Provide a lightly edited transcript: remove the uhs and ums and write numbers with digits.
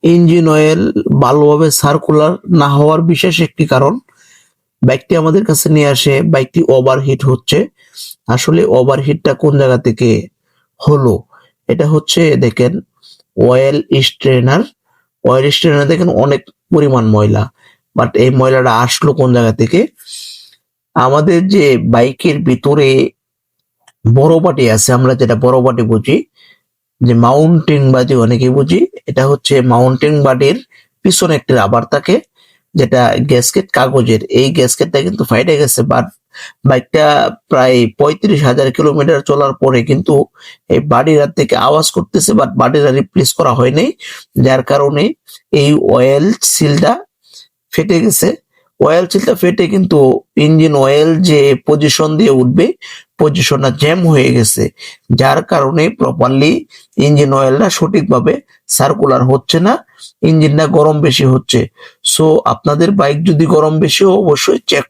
Engine oil ভালোভাবে circular না হওয়ার বিশেষ একটি কারণ, বাইকটি আমাদের কাছে নিয়ে আসে, বাইকটি ওভারহিট হচ্ছে। আসলে ওভারহিটটা কোন জায়গা থেকে হলো, এটা হচ্ছে দেখেন অয়েল স্ট্রেনার। অয়েল স্ট্রেনার দেখেন অনেক পরিমাণ ময়লা, বাট এই ময়লাটা আসলো কোন জায়গা থেকে? আমাদের যে বাইকের ভিতরে বড় পাটি আছে, আমরা যেটা বড় পাটি বুঝি, যে মাউন্টিং বাজি অনেকে বুঝি, এটা হচ্ছে মাউন্টিং বাডির পিছনে একটি রাবার থাকে, যেটা গ্যাসকেট কাগজের। এই গ্যাসকেটটা কিন্তু ফাইটে গেছে, বাট বাইকটা প্রায় 35,000 কিলোমিটার চলার পরে কিন্তু এই বাডিরার থেকে আওয়াজ করতেছে, বাট বাডিরা রিপ্লেস করা হয়নি, যার কারণে এই অয়েল সিলটা ফেটে গেছে। অয়েল সিলটা ফেটে কিন্তু ইঞ্জিন অয়েল যে পজিশন দিয়ে উঠবে, পজিশনটা জ্যাম হয়ে গেছে, যার কারণে প্রপারলি ইঞ্জিন অয়েলটা সঠিকভাবে সার্কুলার হচ্ছে না, ইঞ্জিনটা গরম বেশি হচ্ছে। সো আপনাদের বাইক যদি গরম বেশি হয়, অবশ্যই চেক